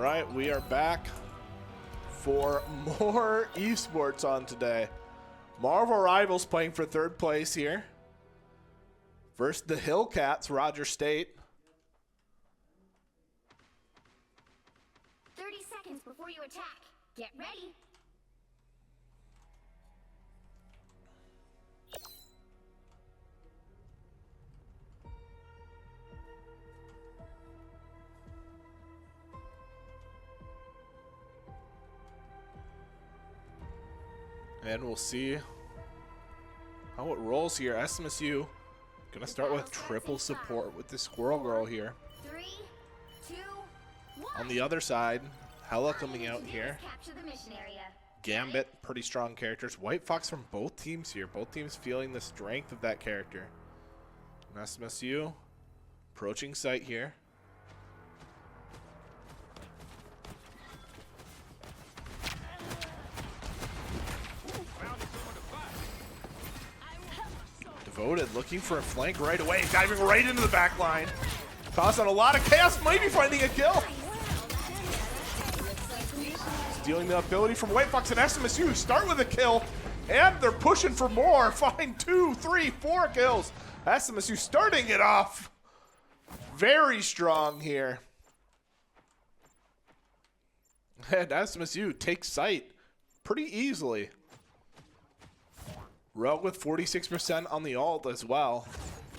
right, we are back for more esports on today. Marvel Rivals playing for third place here versus the Hillcats, Roger State. 30 seconds before you attack. Get ready. And we'll see how it rolls here. SMSU gonna start with triple support with the Squirrel Girl here. 3, 2, 1. On the other side, Hella coming out here. Capture the mission area. Gambit, pretty strong characters. White Fox from both teams here. Both teams feeling the strength of that character. And SMSU approaching site here. Devoted looking for a flank right away, diving right into the back line. Causing a lot of chaos, maybe finding a kill. Stealing the ability from White Fox and SMSU, start with a kill, and they're pushing for more. Find 2, 3, 4 kills. SMSU starting it off very strong here. And SMSU takes site pretty easily. Rogue with 46% on the ult as well.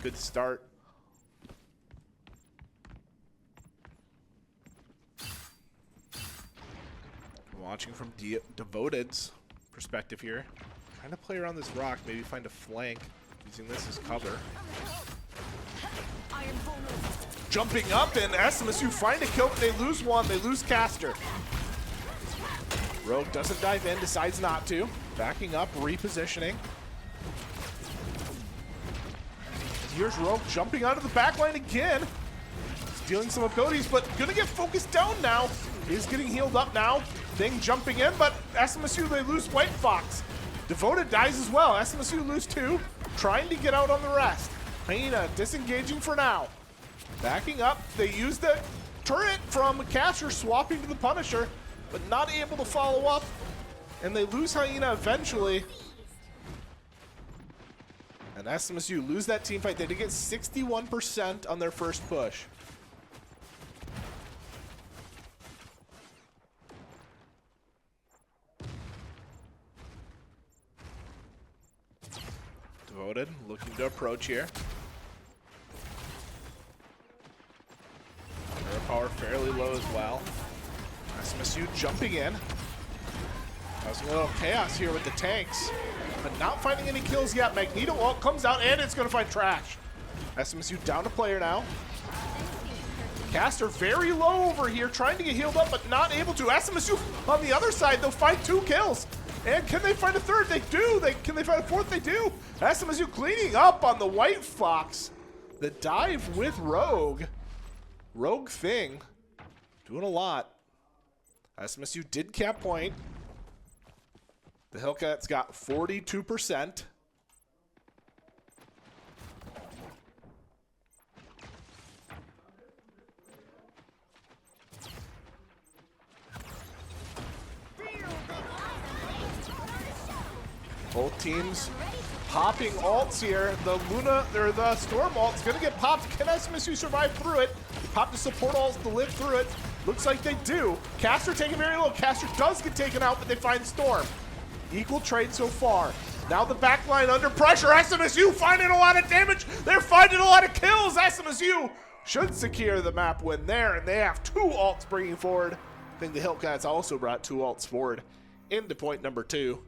Good start. Watching from Devoted's perspective here. Trying to play around this rock, maybe find a flank, using this as cover. Jumping up, and SMSU find a kill, but they lose one. They lose Caster. Rogue doesn't dive in, decides not to. Backing up, repositioning. Here's Rogue jumping out of the back line again. Stealing some abilities, but gonna get focused down now. He's getting healed up now. Thing jumping in, but SMSU, they lose White Fox. Devoted dies as well. SMSU lose 2. Trying to get out on the rest. Hyena disengaging for now. Backing up, they use the turret from Caster, swapping to the Punisher, but not able to follow up. And they lose Hyena eventually. And SMSU lose that team fight. They did get 61% on their first push. Devoted, looking to approach here. Air power fairly low as well. SMSU jumping in. Causing a little chaos here with the tanks, but not finding any kills yet. Magneto ult comes out, and it's going to find Trash. SMSU down a player now. Caster very low over here, trying to get healed up, but not able to. SMSU on the other side, they'll find 2 kills. And can they find a third? They do. Can they find a fourth? They do. SMSU cleaning up on the White Fox. The dive with Rogue. Rogue thing. Doing a lot. SMSU did cap point. The Hillcats got 42%. Both teams popping ults here. The Luna, or the Storm ult's gonna get popped. Can SMSU survive through it? Pop the support ults to live through it. Looks like they do. Caster taking very low. Caster does get taken out, but they find Storm. Equal trade so far. Now the back line under pressure. SMSU finding a lot of damage. They're finding a lot of kills. SMSU should secure the map win there, and they have 2 ults bringing forward. I think the Hillcats also brought 2 ults forward into point number 2.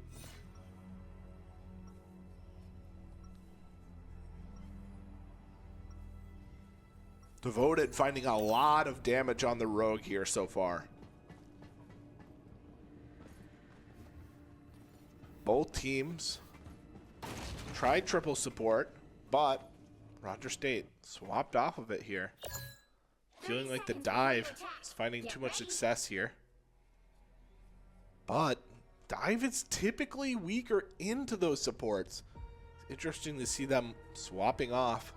Devoted finding a lot of damage on the Rogue here so far. Both teams tried triple support, but Roger State swapped off of it here. Feeling like the dive is finding too much success here. But dive is typically weaker into those supports. It's interesting to see them swapping off.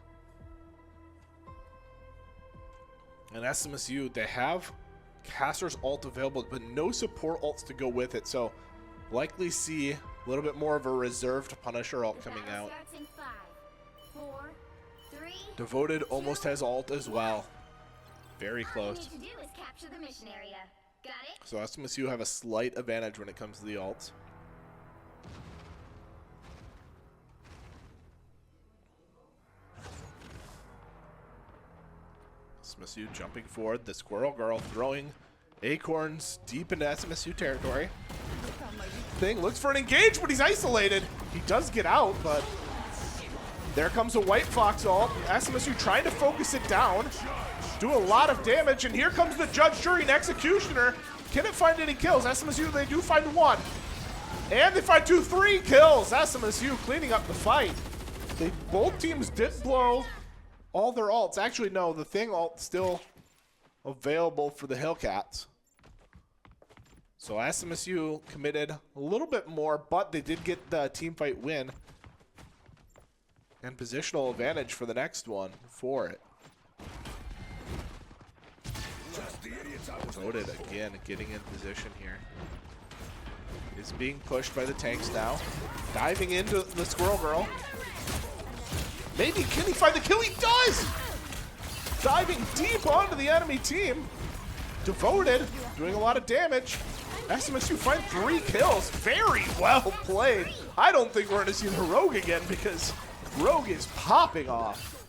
And SMSU, they have Caster's ult available, but no support ults to go with it, so likely see a little bit more of a reserved Punisher ult coming out. Starts in 5, 4, 3. Devoted almost has ult as well. Very All you close. need to do is capture the mission area. Got it? So SMSU have a slight advantage when it comes to the ults. SMSU jumping forward. The Squirrel Girl throwing acorns deep into SMSU territory. Thing looks for an engage, but he's isolated. He does get out, but there comes a White Fox ult. SMSU trying to focus it down. Do a lot of damage, and here comes the Judge, Jury, and Executioner. Can it find any kills? SMSU, they do find one. And they find 3 kills. SMSU cleaning up the fight. Both teams did blow all their ults. Actually, no, the Thing ult still available for the Hillcats. So SMSU committed a little bit more, but they did get the team fight win. And positional advantage for the next one for it. Devoted again, getting in position here. Is being pushed by the tanks now. Diving into the Squirrel Girl. Maybe, can he find the kill? He does! Diving deep onto the enemy team. Devoted, doing a lot of damage. SMSU find 3 kills. Very well played. I don't think we're going to see the Rogue again because Rogue is popping off.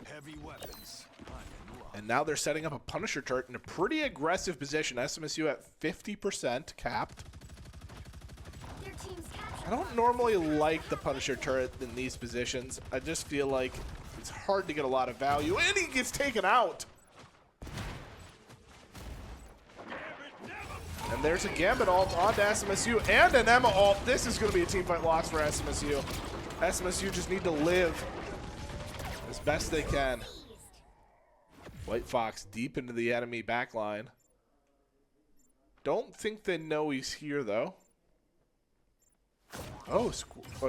Heavy weapons. And now they're setting up a Punisher turret in a pretty aggressive position. SMSU at 50% capped. Their team's captured. I don't normally like the Punisher turret in these positions. I just feel like it's hard to get a lot of value. And he gets taken out. And there's a Gambit ult onto SMSU and an Emma ult. This is going to be a teamfight loss for SMSU. SMSU just need to live as best they can. White Fox deep into the enemy backline. Don't think they know he's here, though. Oh,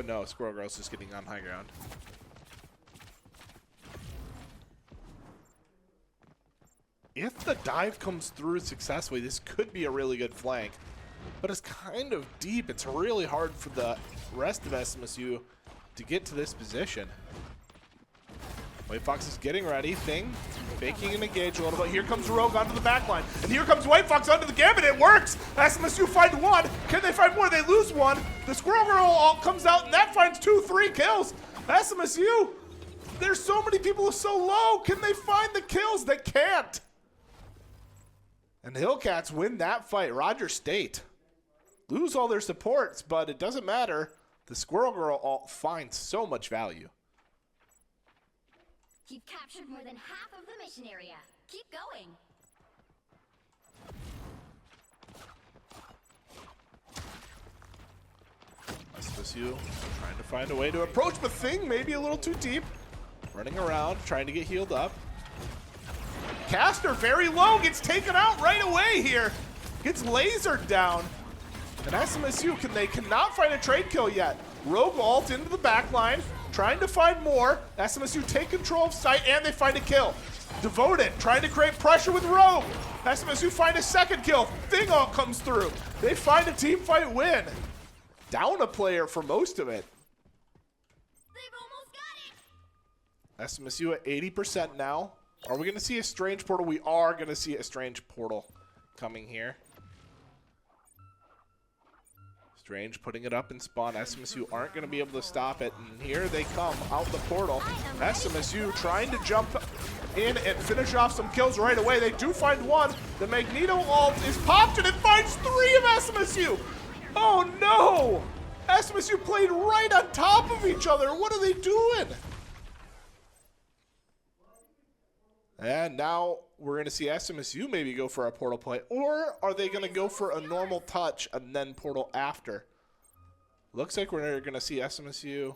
no, Squirrel Girl's just getting on high ground. If the dive comes through successfully, this could be a really good flank. But it's kind of deep. It's really hard for the rest of SMSU to get to this position. White Fox is getting ready. Thing faking an engage a little bit. Here comes Rogue onto the backline. And here comes White Fox onto the Gambit. It works. SMSU find 1. Can they find more? They lose 1. The Squirrel Girl ult comes out and that finds 3 kills. SMSU, there's so many people so low. Can they find the kills? They can't. And the Hillcats win that fight. Roger State lose all their supports, but it doesn't matter. The Squirrel Girl ult finds so much value. You've captured more than half of the mission area. Keep going. SMSU trying to find a way to approach, but Thing maybe a little too deep. Running around, trying to get healed up. Caster very low, gets taken out right away here. Gets lasered down. And SMSU, they cannot find a trade kill yet. Rogue ult into the back line, trying to find more. SMSU take control of site, and they find a kill. Devoted, trying to create pressure with Rogue. SMSU find a second kill. Thing ult comes through. They find a team fight win. Down a player for most of it. They've almost got it. SMSU at 80% now. Are we going to see a strange portal? We are going to see a strange portal coming here. Strange putting it up in spawn. SMSU aren't going to be able to stop it. And here they come out the portal. SMSU trying to jump in and finish off some kills right away. They do find 1. The Magneto ult is popped and it finds 3 of SMSU. Oh no! SMSU played right on top of each other. What are they doing? And now we're going to see SMSU maybe go for a portal play. Or are they going to go for a normal touch and then portal after? Looks like we're going to see SMSU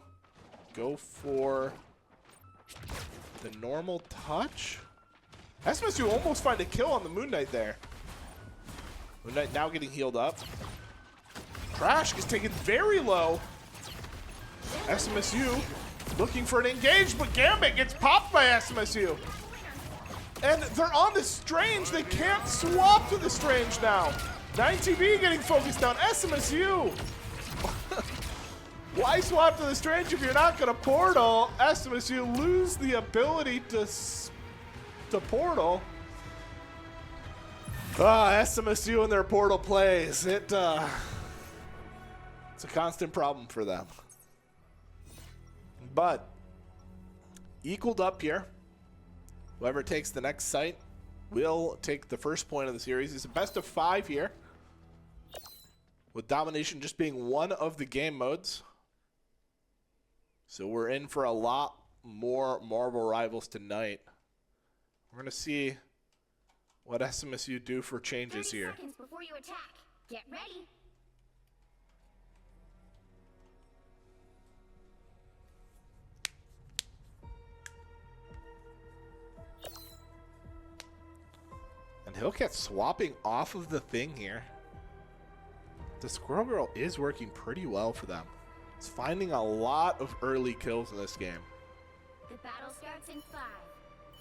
go for the normal touch. SMSU almost find a kill on the Moon Knight there. Moon Knight now getting healed up. Trash is taken very low. SMSU Looking for an engage, but Gambit gets popped by SMSU. And they're on the Strange. They can't swap to the Strange now. 9TV getting focused down. SMSU. Why swap to the Strange if you're not going to portal? SMSU lose the ability to portal. SMSU and their portal plays. It's a constant problem for them. But equaled up here. Whoever takes the next site will take the first point of the series. It's a best of 5 here, with domination just being one of the game modes. So we're in for a lot more Marvel Rivals tonight. We're going to see what SMSU do for changes 30 here. seconds before you attack. Get ready. And Hillcats swapping off of the thing here. The Squirrel Girl is working pretty well for them. It's finding a lot of early kills in this game. The battle starts in 5,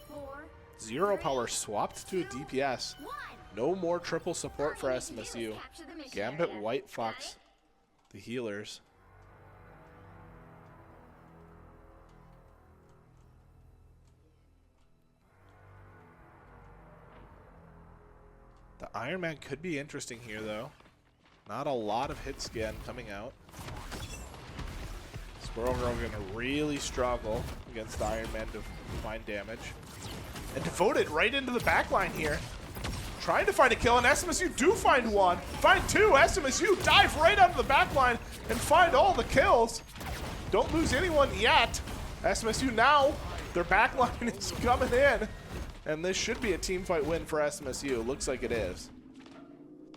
4, Zero Power swapped to a DPS. 1. No more triple support for All you need to do is SMSU. capture the mission Gambit, area. White Got Fox, it? the healers. The Iron Man could be interesting here, though. Not a lot of hit scan coming out. Squirrel Girl going to really struggle against the Iron Man to find damage. And Devoted right into the back line here. Trying to find a kill, and SMSU do find one. Find two. SMSU dive right onto the back line and find all the kills. Don't lose anyone yet. SMSU now, their back line is coming in. And this should be a team fight win for SMSU. Looks like it is.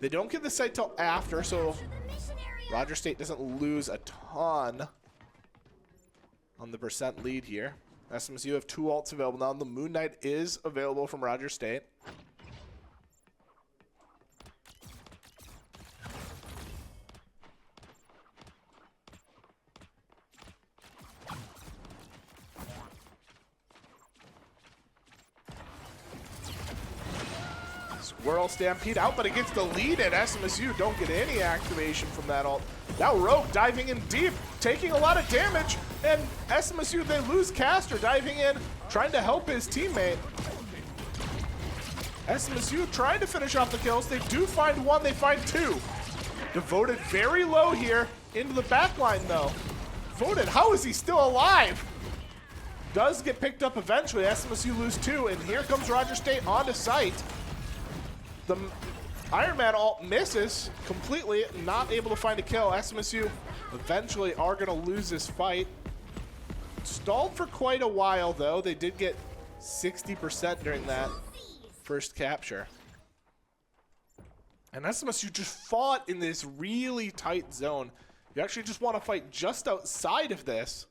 They don't get the site till after, so To the mission area. Roger State doesn't lose a ton on the percent lead here. SMSU have 2 ults available now. The Moon Knight is available from Roger State. Squirrel Stampede out, but it gets the lead, and SMSU don't get any activation from that ult. Now Rogue diving in deep, taking a lot of damage, and SMSU, they lose Caster diving in, trying to help his teammate. SMSU trying to finish off the kills. They do find one, they find two. Devoted very low here into the back line, though. Devoted, how is he still alive? Does get picked up eventually. SMSU lose 2, and here comes Roger State onto site. The Iron Man ult misses completely, not able to find a kill. SMSU eventually are going to lose this fight. Stalled for quite a while, though. They did get 60% during that first capture. And SMSU just fought in this really tight zone. You actually just want to fight just outside of this.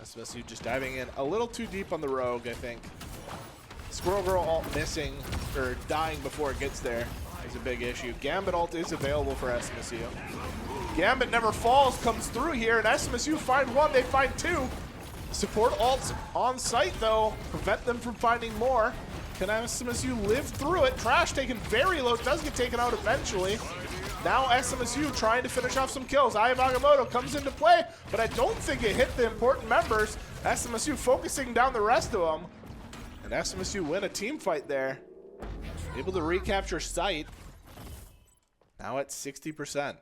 SMSU just diving in a little too deep on the Rogue, I think. Squirrel Girl ult missing, or dying before it gets there is a big issue. Gambit ult is available for SMSU. Gambit never falls, comes through here, and SMSU find one, they find two. Support ults on site, though, prevent them from finding more. Can SMSU live through it? Trash taken very low, does get taken out eventually. Now SMSU trying to finish off some kills. Eye of Agamotto comes into play, but I don't think it hit the important members. SMSU focusing down the rest of them. And SMSU win a team fight there. Able to recapture site. Now at 60%.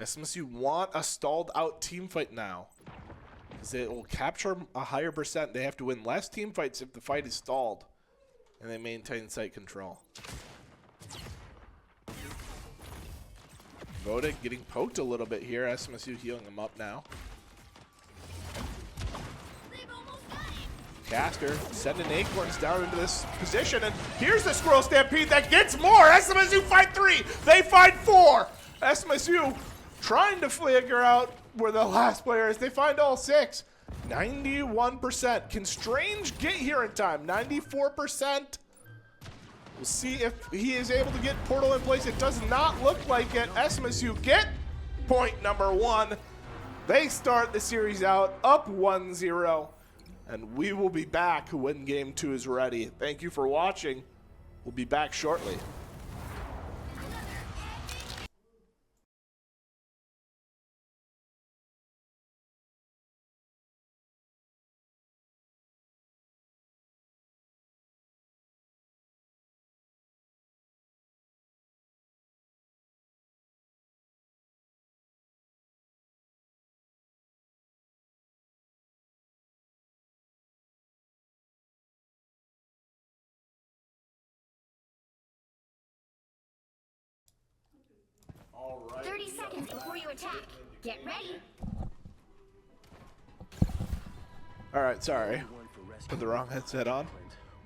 SMSU want a stalled out team fight now, because it will capture a higher percent. They have to win less team fights if the fight is stalled, and they maintain site control. Voda getting poked a little bit here. SMSU healing him up now. Caster sending Acorns down into this position, and here's the Squirrel Stampede that gets more. SMSU find 3, they find 4. SMSU trying to figure out where the last player is. They find all 6. 91%. Can Strange get here in time? 94%. We'll see if he is able to get Portal in place. It does not look like it. SMSU get point number 1. They start the series out up 1-0. And we will be back when game 2 is ready. Thank you for watching. We'll be back shortly. All right. 30 seconds before you attack. Get ready. All right, sorry. Put the wrong headset on.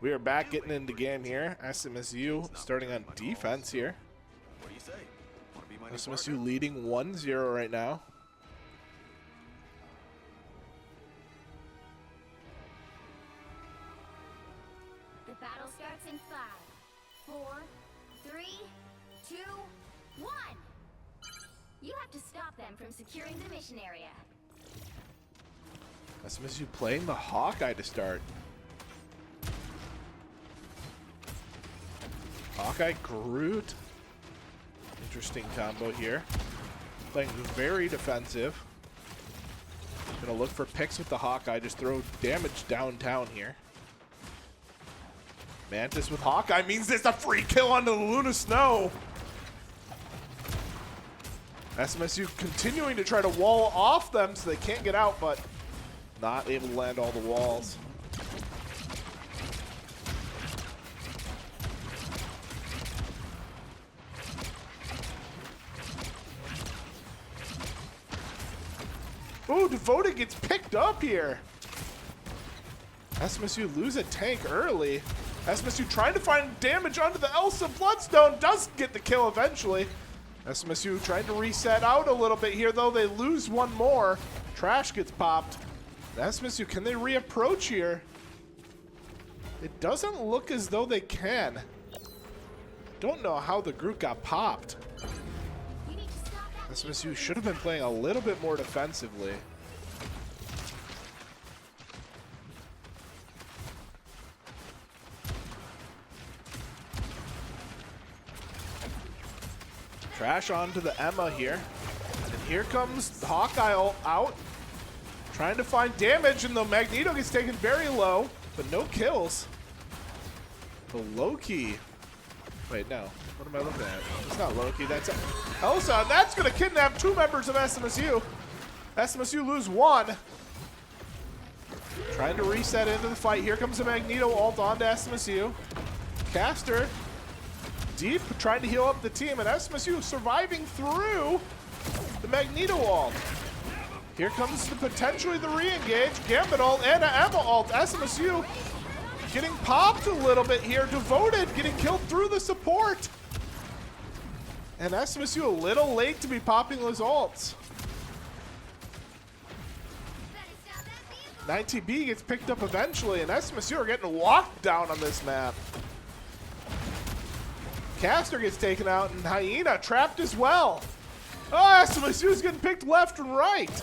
We are back getting into game here. SMSU starting on defense here. What do you say? Want to be my new SMSU partner? leading 1-0 right now. The battle starts in 5, 4, 3, 2, 1. You have to stop them from securing the mission area. SMSU playing the Hawkeye to start. Hawkeye Groot. Interesting combo here. Playing very defensive. Gonna look for picks with the Hawkeye. Just throw damage downtown here. Mantis with Hawkeye means it's a free kill onto the Luna Snow. SMSU continuing to try to wall off them so they can't get out, but not able to land all the walls. Ooh, Devoted gets picked up here. SMSU lose a tank early. SMSU trying to find damage onto the Elsa Bloodstone. Does get the kill eventually. SMSU trying to reset out a little bit here, though. They lose one more. Trash gets popped. SMSU, can they reapproach here? It doesn't look as though they can. Don't know how the group got popped. You need to stop that. SMSU should have been playing a little bit more defensively. Trash onto the Emma here. And here comes Hawkeye out. Trying to find damage, and the Magneto gets taken very low, but no kills. The Loki. Wait, no. What am I looking at? It's not Loki, that's Elsa. And that's going to kidnap 2 members of SMSU. SMSU lose 1. Trying to reset into the fight. Here comes the Magneto ult onto SMSU. Caster deep, trying to heal up the team, and SMSU surviving through the Magneto ult. Here comes potentially the re-engage. Gambit ult and an Emma ult. SMSU getting popped a little bit here. Devoted getting killed through the support. And SMSU a little late to be popping those ults. 90B gets picked up eventually, and SMSU are getting walked down on this map. Caster gets taken out, and Hyena trapped as well. Oh, SMSU is getting picked left and right.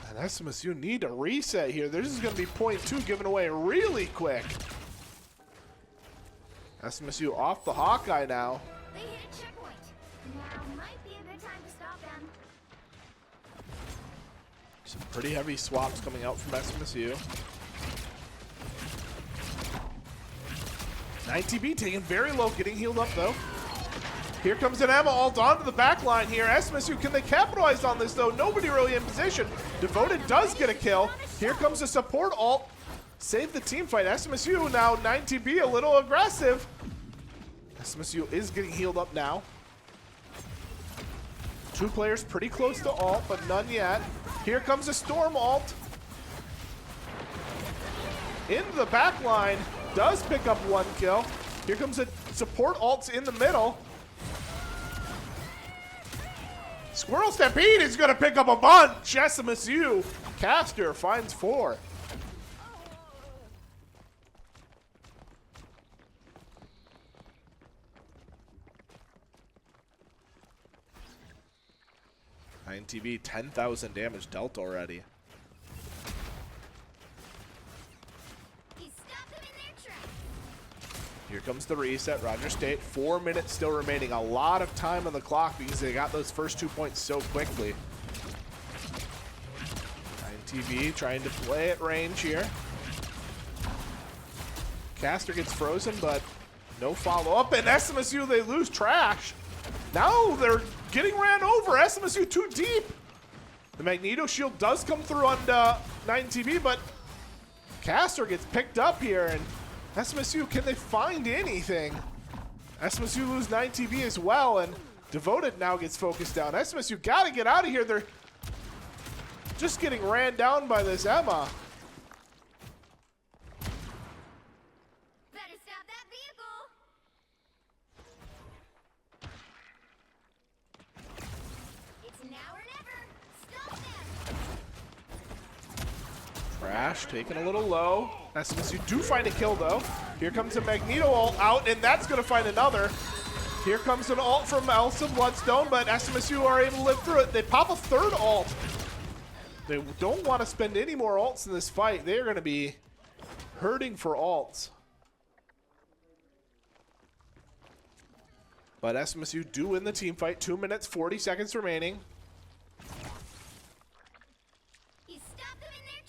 And SMSU need to reset here. This is going to be point 2 given away really quick. SMSU off the Hawkeye now. They hit a checkpoint. Now might be a good time to stop them. Some pretty heavy swaps coming out from SMSU. 9TB taken very low, getting healed up though. Here comes an Emma ult onto the back line here. SMSU, can they capitalize on this though? Nobody really in position. Devoted does get a kill. Here comes a support ult. Save the team fight. SMSU now 9TB a little aggressive. SMSU is getting healed up now. 2 players pretty close to ult, but none yet. Here comes a Storm ult. Into the back line. Does pick up 1 kill. Here comes a support ult in the middle. Squirrel Stampede is going to pick up a bunch. SMSU. Caster finds 4. INTV, 10,000 damage dealt already. You stopped them in their tracks. Here comes the reset. Roger State, 4 minutes still remaining. A lot of time on the clock because they got those first 2 points so quickly. INTV trying to play at range here. Caster gets frozen, but no follow-up. And SMSU, they lose Trash. Now they're getting ran over. SMSU too deep. The Magneto shield does come through on 9TV, but Caster gets picked up here. And SMSU, can they find anything? SMSU lose 9TV as well, and Devoted now gets focused down. SMSU got to get out of here. They're just getting ran down by this Emma. Better stop that vehicle. It's now or never. Stop them. Trash taking a little low. SMSU do find a kill though. Here comes a Magneto ult out, and that's going to find another. Here comes an ult from Elsa Bloodstone, but SMSU are able to live through it. They pop a third ult. They don't want to spend any more ults in this fight. They're going to be hurting for ults. But SMSU do win the team fight. 2 minutes, 40 seconds remaining. You stopped them in their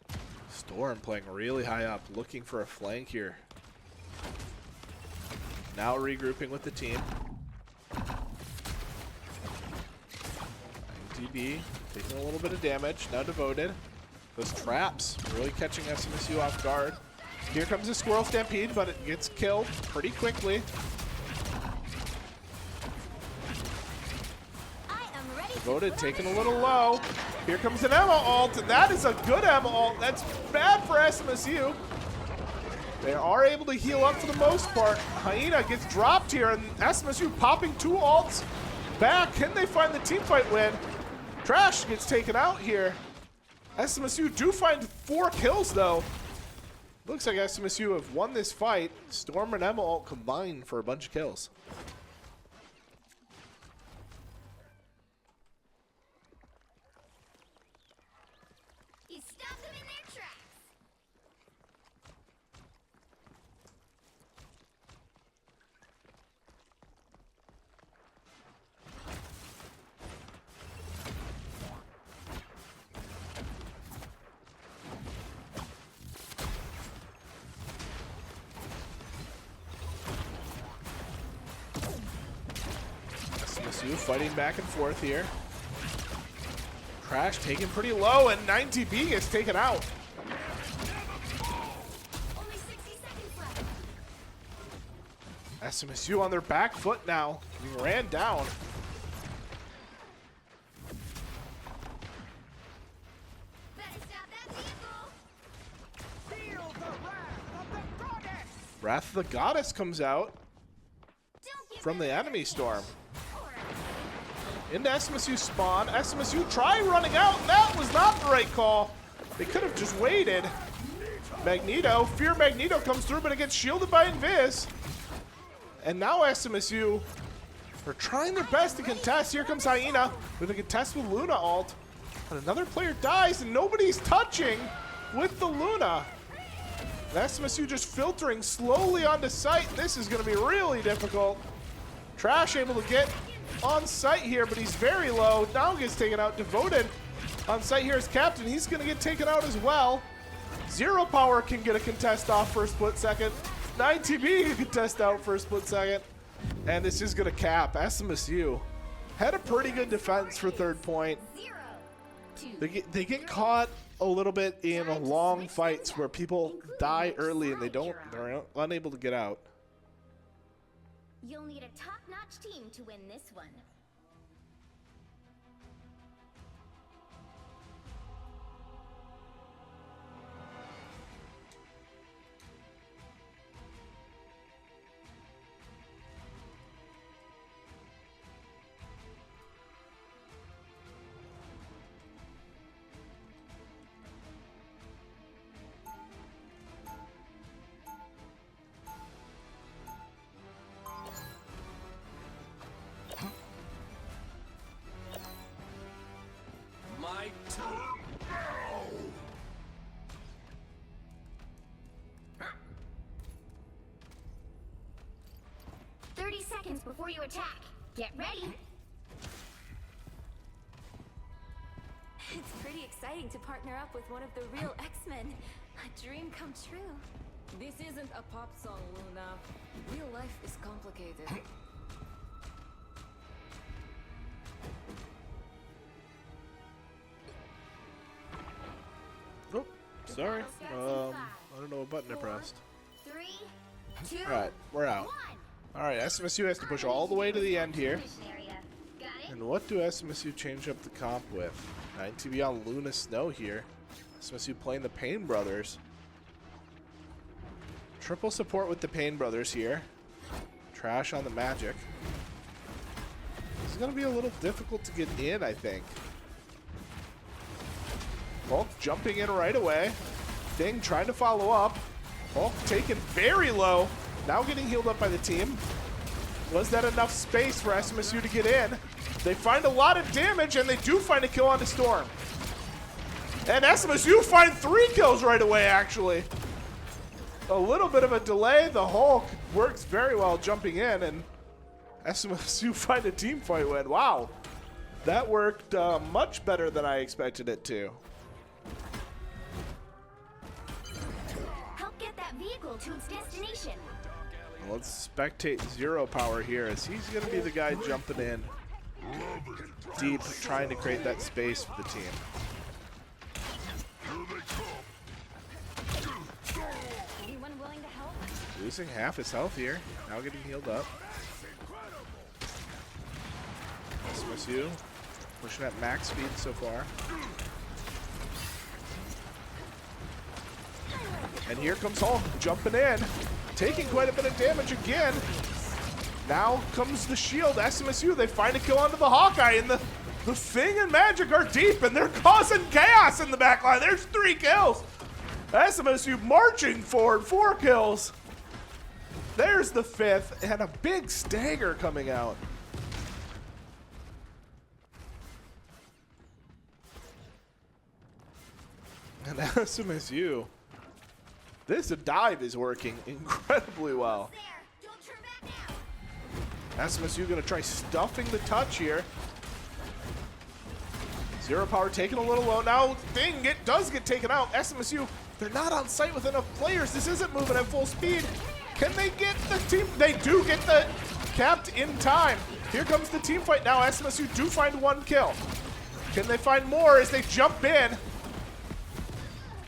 tracks. Storm playing really high up, looking for a flank here. Now regrouping with the team. DB taking a little bit of damage. Now Devoted. Those traps really catching SMSU off guard. Here comes a Squirrel Stampede, but it gets killed pretty quickly. Devoted taking a little low. Here comes an Emma ult, and that is a good Emma ult. That's bad for SMSU. They are able to heal up for the most part. Hyena gets dropped here, and SMSU popping 2 ults back. Can they find the team fight win? Trash gets taken out here. SMSU do find 4 kills though. Looks like SMSU have won this fight. Storm and Emma ult combined for a bunch of kills. You stopped them in their tracks. SMSU fighting back and forth here. Crash taken pretty low, and 9TB gets taken out. Only 60 seconds left. SMSU on their back foot now, being ran down. Better stop that vehicle. Feel the wrath of the goddess! Wrath of the Goddess comes out Don't give from them the enemy storm. Or Into SMSU spawn. SMSU try running out, and that was not the right call. They could have just waited. Magneto, Fear Magneto comes through, but it gets shielded by Invis. And now SMSU are trying their best to contest. Here comes Hyena with a contest with Luna ult. And another player dies, and nobody's touching with the Luna. And SMSU just filtering slowly onto site. This is going to be really difficult. Trash able to get on site here, but he's very low. Now gets taken out. Devoted on site here as captain. He's going to get taken out as well. Zero Power can get a contest off for a split second. 9TB can contest out for a split second. And this is going to cap. SMSU had a pretty good defense for third point. 0, 2. They get caught a little bit in long fights where people die early and they're unable to get out. You'll need a top-notch team to win this one. seconds before you attack. Get ready. It's pretty exciting to partner up with one of the real X-Men. A dream come true. This isn't a pop song, Luna. Real life is complicated. Oh, sorry. I don't know what button I pressed. 3, 2, Alright, we're out. 1. Alright, SMSU has to push all the way to the end here. Mission area. Got it? And what do SMSU change up the comp with? 9TB on Luna Snow here. SMSU playing the Payne Brothers. Triple support with the Payne Brothers here. Trash on the Magic. This is going to be a little difficult to get in, I think. Hulk jumping in right away. Thing trying to follow up. Hulk taken very low. Now getting healed up by the team. Was that enough space for SMSU to get in? They find a lot of damage, and they do find a kill on the Storm. And SMSU find 3 kills right away, actually. A little bit of a delay. The Hulk works very well jumping in, and SMSU find a team fight win. Wow. That worked much better than I expected it to. Help get that vehicle to its destination. Let's spectate Zero Power here, as he's going to be the guy jumping in deep, trying to create that space for the team. Anyone willing to help? Losing half his health here, now getting healed up. SMSU pushing at max speed so far. And here comes Hulk jumping in, taking quite a bit of damage again. Now comes the shield. SMSU, they find a kill onto the Hawkeye, and the Thing and Magic are deep, and they're causing chaos in the backline. There's 3 kills. SMSU marching forward, 4 kills. There's the 5th, and a big stagger coming out. And SMSU, this dive is working incredibly well. There. Don't turn back now. SMSU gonna try stuffing the touch here. Zero Power taking a little low. Now Thing does get taken out. SMSU, they're not on site with enough players. This isn't moving at full speed. Can they get the team? They do get the capped in time. Here comes the team fight now. SMSU do find 1 kill. Can they find more as they jump in?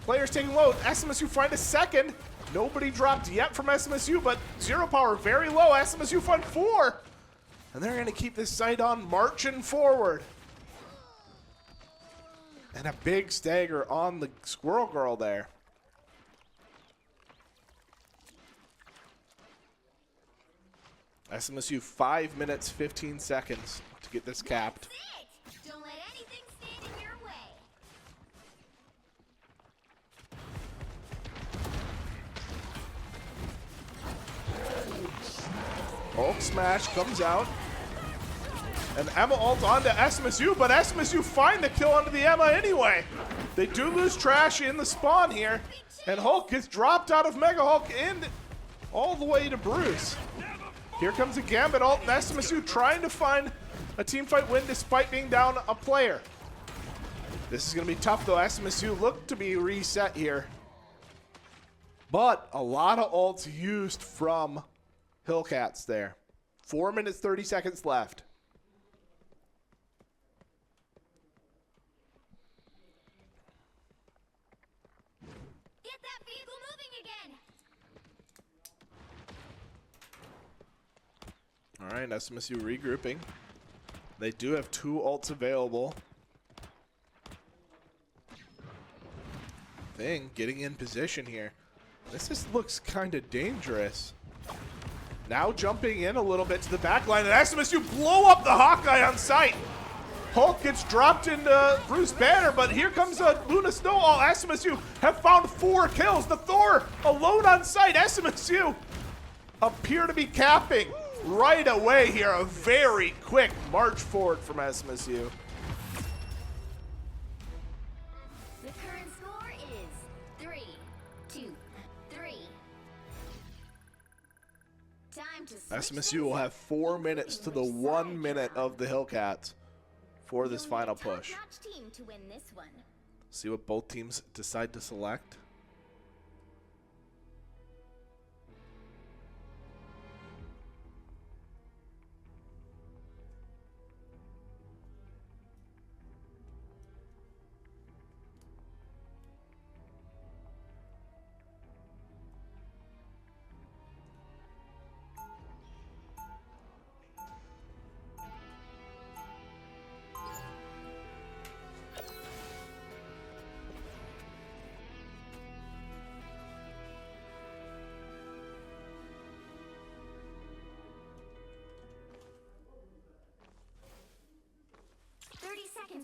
Players taking low. SMSU find a second. Nobody dropped yet from SMSU, but Zero Power very low. SMSU find 4. And they're going to keep this site on marching forward. And a big stagger on the Squirrel Girl there. SMSU 5 minutes, 15 seconds to get this capped. That's it. Don't let anything stand in your way. Hulk smash comes out. And Emma ult onto SMSU, but SMSU find the kill onto the Emma anyway. They do lose Trash in the spawn here. And Hulk gets dropped out of Mega Hulk and all the way to Bruce. Here comes a Gambit ult, and SMSU trying to find a teamfight win despite being down a player. This is going to be tough, though. SMSU look to be reset here. But a lot of ults used from Hillcats there. 4 minutes, 30 seconds left. Get that vehicle moving again. All right, SMSU regrouping. They do have 2 ults available. Thing getting in position here. This just looks kind of dangerous. Now jumping in a little bit to the back line, and SMSU blow up the Hawkeye on sight. Hulk gets dropped into Bruce Banner, but here comes a Luna Snowball. SMSU have found 4 kills. The Thor alone on sight. SMSU appear to be capping right away here. A very quick march forward from SMSU. The current score is 3-2-3. Time Time to switch SMSU will have 4 minutes to the 1 minute of the Hillcats for this final push. Top-notch team to win this one. See what both teams decide to select.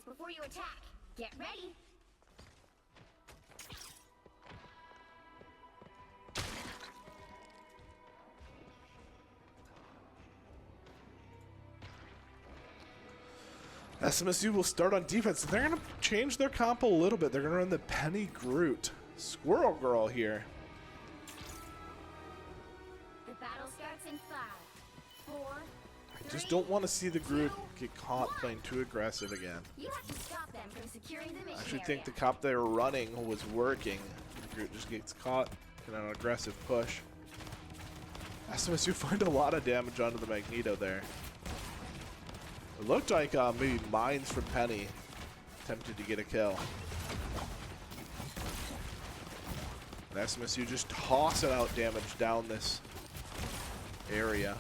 Before you attack, get ready. SMSU will start on defense. They're going to change their comp a little bit. They're going to run the Penny Groot. Squirrel Girl here. The battle starts in 5, 4, I just don't want to see the Groot get caught playing too aggressive again. You have to stop them from securing the mission I actually area. think the comp they were running was working. The Groot just gets caught in an aggressive push. SMSU find a lot of damage onto the Magneto there. It looked like maybe Mines from Penny attempted to get a kill. And SMSU just tossing out damage down this area.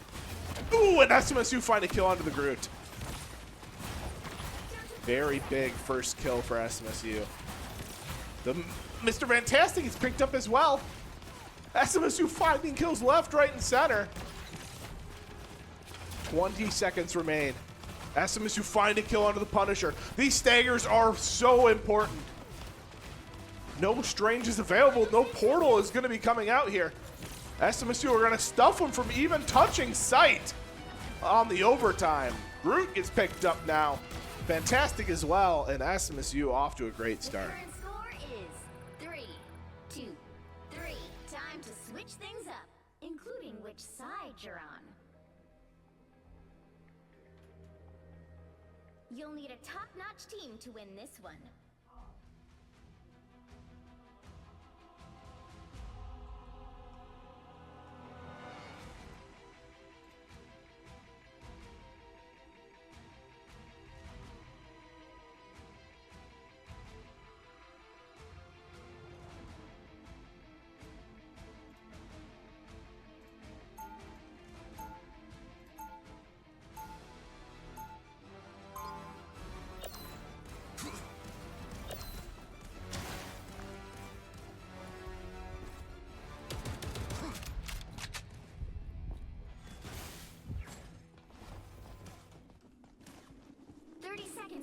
Ooh, and SMSU find a kill onto the Groot. Very big first kill for SMSU. The Mr. Fantastic is picked up as well. SMSU finding kills left, right, and center. 20 seconds remain. SMSU find a kill onto the Punisher. These staggers are so important. No Strange is available. No Portal is going to be coming out here. SMSU are going to stuff him from even touching sight on the overtime. Groot gets picked up now. Fantastic as well, and SMSU off to a great start. The current score is 3, 2, 3. Time to switch things up, including which side you're on. You'll need a top-notch team to win this one.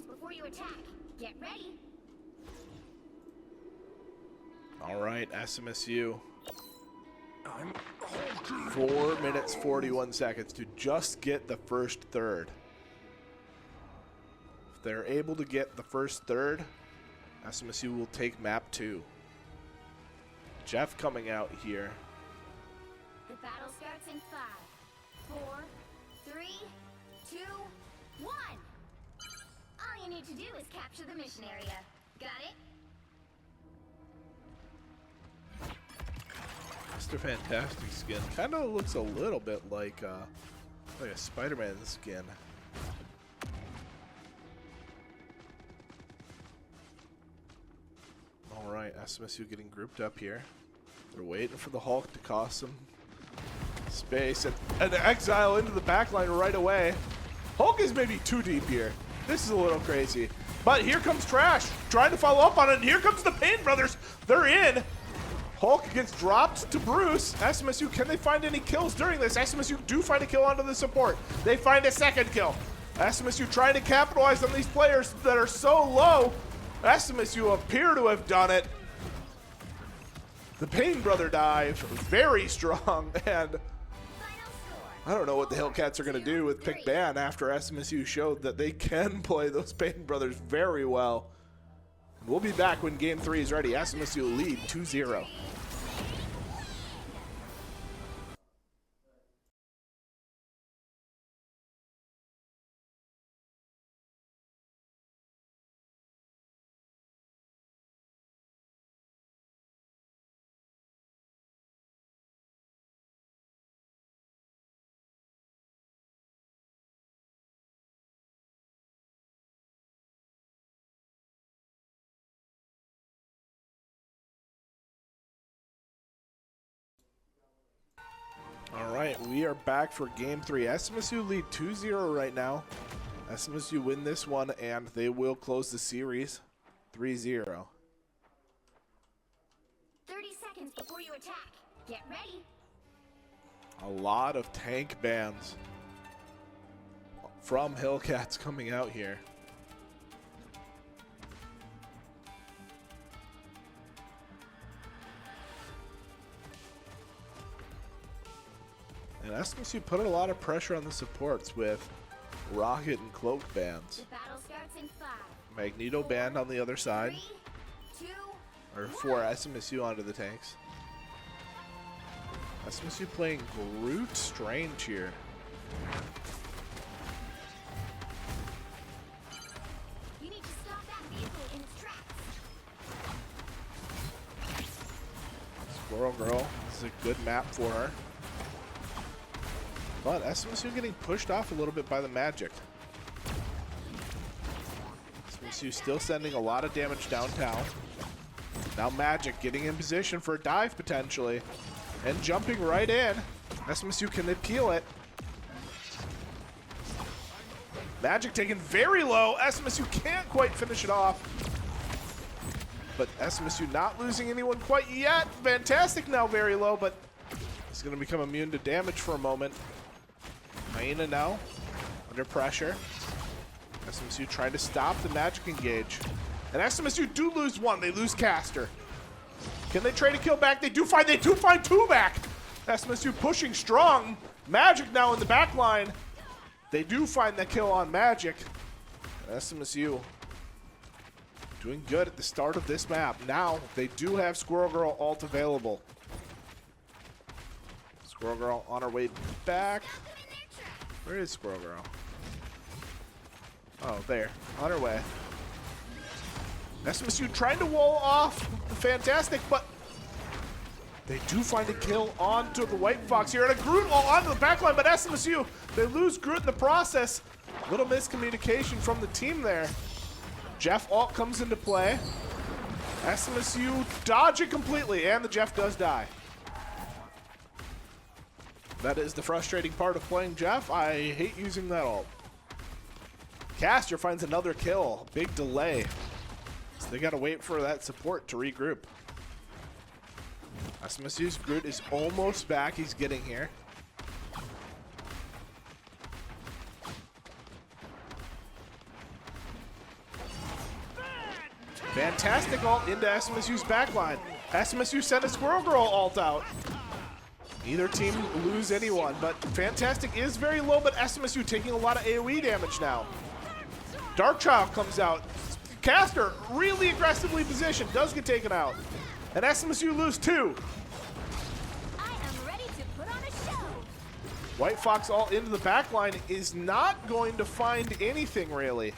Before you attack, get ready. All right, SMSU. 4 minutes, 41 seconds to just get the first third. If they're able to get the first third, SMSU will take map 2. Jeff coming out here. The battle starts in 5, 4, 3, 2, 1. All you need to do is capture the mission area. Got it? Mr. Fantastic skin kind of looks a little bit like a Spider-Man skin. All right, SMSU getting grouped up here. They're waiting for the Hulk to cost some space and an exile into the backline right away. Hulk is maybe too deep here. This is a little crazy. But here comes Trash, trying to follow up on it, and here comes the Payne brothers. They're in. Hulk gets dropped to Bruce. SMSU, can they find any kills during this? SMSU do find a kill onto the support. They find a second kill. SMSU trying to capitalize on these players that are so low. SMSU appear to have done it. The Payne brother dive, very strong, and I don't know what the Hillcats are going to do with Pick Ban after SMSU showed that they can play those Payne brothers very well. We'll be back when Game 3 is ready. SMSU lead 2-0. right, we are back for game 3. SMSU lead 2-0 right now. SMSU win this one, and they will close the series 3-0. 30 seconds before you attack. Get ready. A lot of tank bans from Hillcats coming out here. And SMSU put a lot of pressure on the supports with Rocket and Cloak bans. The battle starts in 5. Magneto banned on the other side. 3, 2, Or for SMSU onto the tanks. SMSU playing Groot Strange here. you need to stop that vehicle in its tracks. Squirrel Girl, this is a good map for her. But SMSU getting pushed off a little bit by the Magic. SMSU still sending a lot of damage downtown. Now Magic getting in position for a dive potentially. And jumping right in. SMSU, can they peel it? Magic taken very low. SMSU can't quite finish it off. But SMSU not losing anyone quite yet. Fantastic now very low, but he's going to become immune to damage for a moment. Hyena now under pressure. SMSU trying to stop the Magic engage. And SMSU do lose one. They lose Caster. Can they trade a kill back? They do find two back. SMSU pushing strong. Magic now in the back line. They do find the kill on Magic. SMSU doing good at the start of this map. Now they do have Squirrel Girl ult available. Squirrel Girl on her way back. Where is Squirrel Girl? Oh, there. On her way. SMSU trying to wall off Fantastic, but they do find a kill onto the White Fox here. And a Groot wall onto the backline, but SMSU, they lose Groot in the process. Little miscommunication from the team there. Jeff ult comes into play. SMSU dodge it completely, and the Jeff does die. That is the frustrating part of playing Jeff. I hate using that ult. Caster finds another kill. Big delay. So they got to wait for that support to regroup. SMSU's Groot is almost back. He's getting here. Fantastic ult into SMSU's backline. SMSU sent a Squirrel Girl ult out. Neither team lose anyone, but Fantastic is very low, but SMSU taking a lot of AoE damage now. Darkchild comes out. Caster really aggressively positioned, does get taken out. And SMSU lose 2. I am ready to put on a show. White Fox all into the backline is not going to find anything really.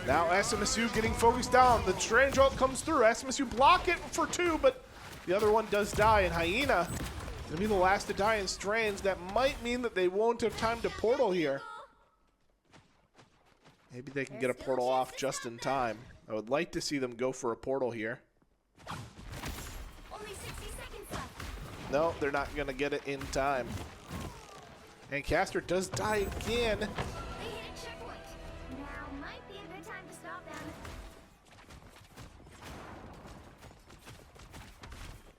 Now SMSU getting focused down. The Strange ult comes through. SMSU block it for 2, but the other one does die. And Hyena gonna be the last to die in Strange. That might mean that they won't have time to portal here. Maybe they can get a portal off just in time. I would like to see them go for a portal here. Only 60 seconds left. No, they're not going to get it in time. And Caster does die again. They hit a checkpoint. Now might be a good time to stop them.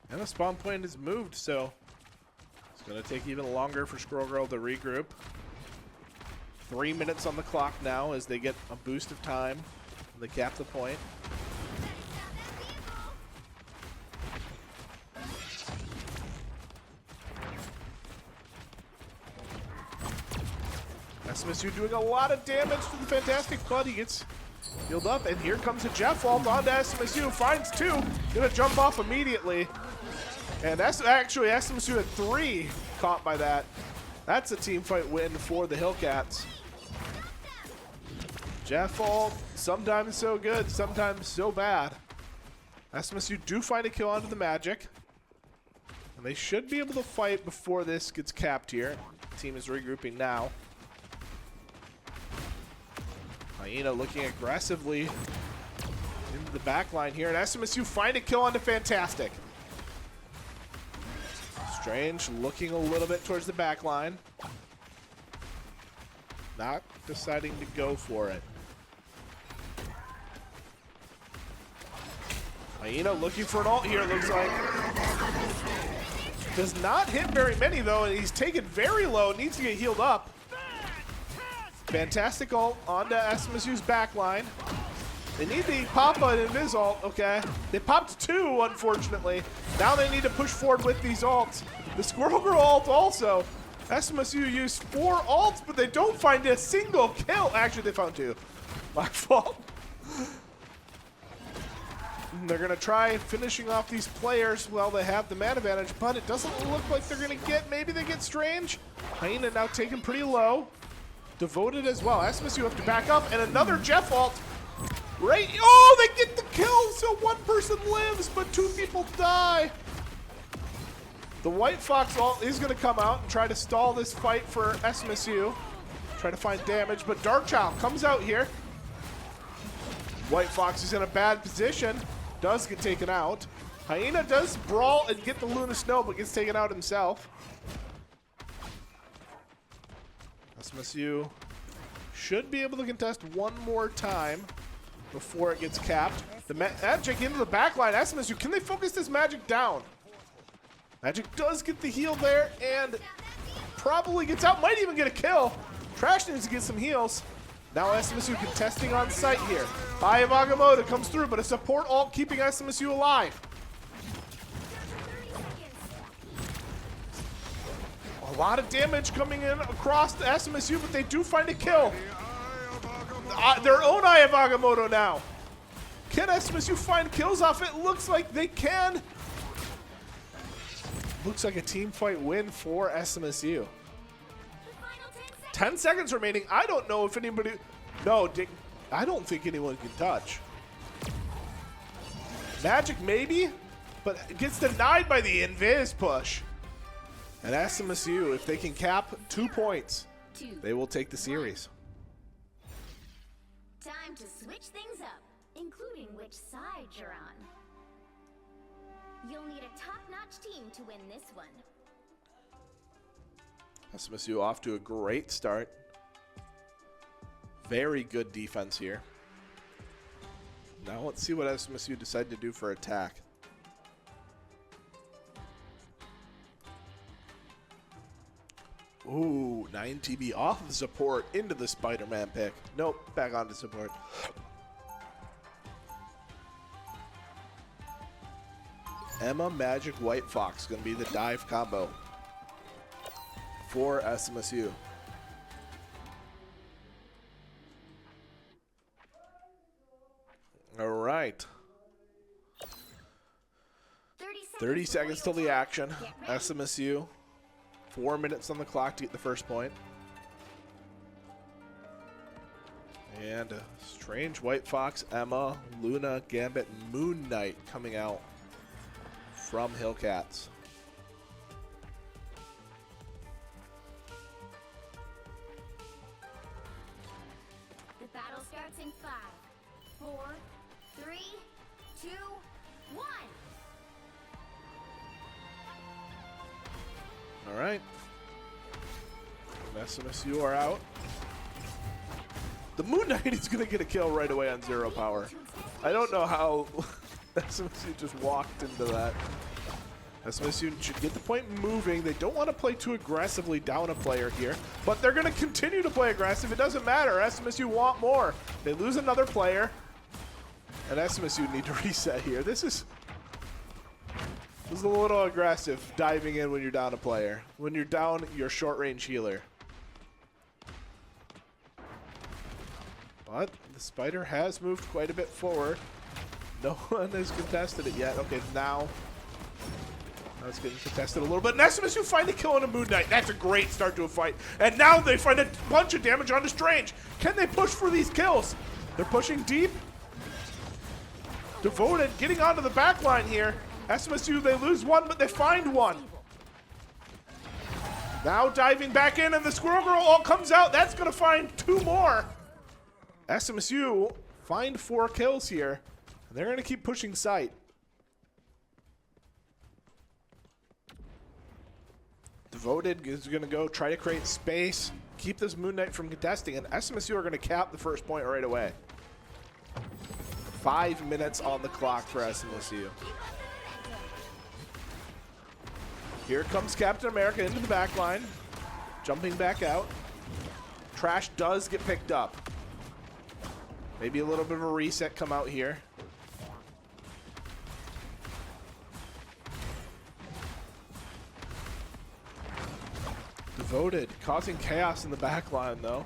And the spawn point is moved, so it's going to take even longer for Squirrel Girl to regroup. 3 minutes on the clock now as they get a boost of time. They cap the point. SMSU doing a lot of damage to the Fantastic, but he gets healed up. And here comes a Jeff ult onto SMSU. Finds 2. Gonna jump off immediately. And that's actually SMSU at 3 caught by that. That's a team fight win for the Hillcats. Jeff ult, sometimes so good, sometimes so bad. SMSU do find a kill onto the Magic. And they should be able to fight before this gets capped here. The team is regrouping now. Hyena looking aggressively into the back line here. And SMSU find a kill onto Fantastic. Strange looking a little bit towards the back line. Not deciding to go for it. Hyena looking for an ult here, it looks like. Does not hit very many, though, and he's taken very low. Needs to get healed up. Fantastic ult onto SMSU's back line. They need the Papa and Invis ult, okay. They popped 2, unfortunately. Now they need to push forward with these ults. The Squirrel Girl ult also. SMSU used 4 ults, but they don't find a single kill. Actually, they found 2. My fault. They're going to try finishing off these players while they have the man advantage, but it doesn't look like they're going to get, maybe they get Strange. Hyena now taken pretty low. Devoted as well. SMSU have to back up, and another Jeff ult. Right, oh, they get the kill, so 1 person lives, but 2 people die. The White Fox ult is going to come out and try to stall this fight for SMSU. Try to find damage, but Darkchild comes out here. White Fox is in a bad position. Does get taken out. Hyena does brawl and get the Luna Snow, but gets taken out himself. SMSU should be able to contest 1 more time before it gets capped. The Magic into the backline. SMSU, can they focus this Magic down? Magic does get the heal there and probably gets out. Might even get a kill. Trash needs to get some heals. Now SMSU contesting on site here. Eye of Agamotto comes through, but a support ult keeping SMSU alive. A lot of damage coming in across the SMSU, but they do find a kill. Their own Eye of Agamotto now. Can SMSU find kills off it? Looks like they can. Looks like a team fight win for SMSU. 10 seconds remaining. I don't know if anybody... No, I don't think anyone can touch. Magic maybe, but it gets denied by the Invis push. And SMSU, if they can cap 2 points, they will take the series. Time to switch things up, including which side you're on. You'll need a top-notch team to win this one. SMSU off to a great start. Very good defense here. Now let's see what SMSU decide to do for attack. Ooh, 9TB off of the support into the Spider-Man pick. Nope, back onto support. Emma, Magic, White Fox going to be the dive combo for SMSU. All right. 30 seconds till the action. SMSU. 4 minutes on the clock to get the first point. And Strange, White Fox, Emma, Luna, Gambit, Moon Knight coming out from Hillcats. The battle starts in 5, 4, 3, 2, 1. All right. SMSU are out. The Moon Knight is going to get a kill right away on 0 power. I don't know how SMSU just walked into that. SMSU should get the point moving. They don't want to play too aggressively down a player here, but they're going to continue to play aggressive. It doesn't matter. SMSU want more. They lose another player, and SMSU need to reset here. This is a little aggressive, diving in when you're down a player. When you're down your short-range healer. But the Spider has moved quite a bit forward. No one has contested it yet. Okay, now it's getting contested a little bit. And SMSU find a kill on a Moon Knight. That's a great start to a fight. And now they find a bunch of damage onto Strange. Can they push for these kills? They're pushing deep. Devoted getting onto the back line here. SMSU, they lose 1, but they find 1. Now diving back in, and the Squirrel Girl all comes out. That's going to find 2 more. SMSU find 4 kills here. And they're going to keep pushing site. Devoted is going to go try to create space, keep this Moon Knight from contesting, and SMSU are going to cap the first point right away. 5 minutes on the clock for SMSU. Here comes Captain America into the back line, jumping back out. Trash does get picked up. Maybe a little bit of a reset come out here. Devoted, causing chaos in the back line, though.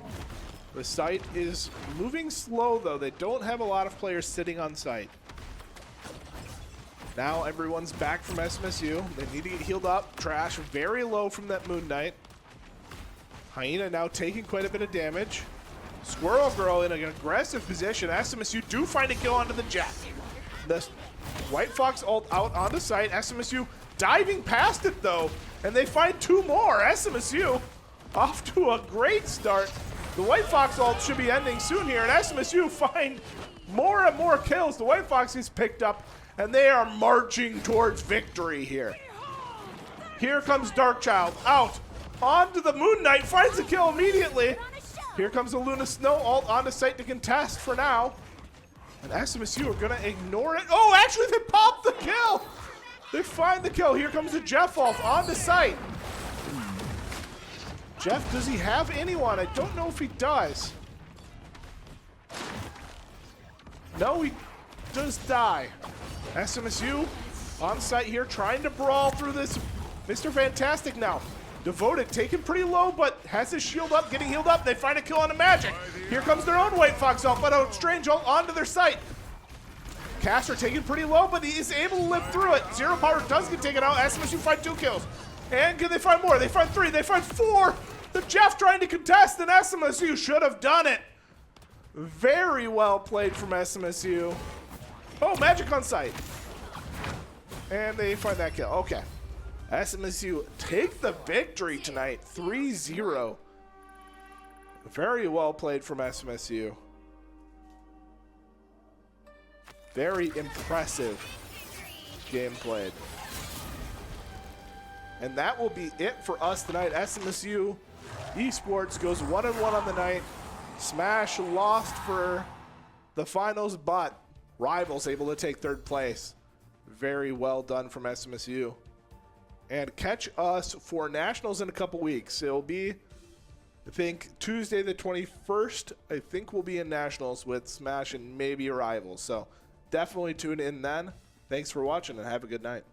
The site is moving slow, though. They don't have a lot of players sitting on site. Now everyone's back from SMSU. They need to get healed up. Trash very low from that Moon Knight. Hyena now taking quite a bit of damage. Squirrel Girl in an aggressive position. SMSU do find a kill onto the Jet. The White Fox ult out onto site. SMSU diving past it, though. And they find 2 more. SMSU off to a great start. The White Fox ult should be ending soon here. And SMSU find more and more kills. The White Fox is picked up. And they are marching towards victory here. Here comes Darkchild out. Onto the Moon Knight. Finds the kill immediately. Here comes the Luna Snow ult onto site to contest for now. And SMSU are going to ignore it. Oh, actually, they popped the kill. They find the kill. Here comes the Jeff ult onto site. Jeff, does he have anyone? I don't know if he does. No, he does die. SMSU on site here trying to brawl through this. Mr. Fantastic now. Devoted, taken pretty low, but has his shield up, getting healed up. They find a kill on the Magic. Here comes their own White Fox ult, but a strange ult onto their site. Caster taken pretty low, but he is able to live through it. Zero Power does get taken out. SMSU find 2 kills. And can they find more? They find 3. They find 4. The Jeff trying to contest, and SMSU should have done it. Very well played from SMSU. Oh, Magic on site. And they find that kill. Okay. SMSU take the victory tonight, 3-0. Very well played from SMSU. Very impressive game played. And that will be it for us tonight. SMSU Esports goes 1-1 on the night. Smash lost for the finals, but Rivals able to take 3rd place. Very well done from SMSU. And catch us for Nationals in a couple weeks. It'll be, I think, Tuesday the 21st. I think we'll be in Nationals with Smash and maybe Rivals. So definitely tune in then. Thanks for watching and have a good night.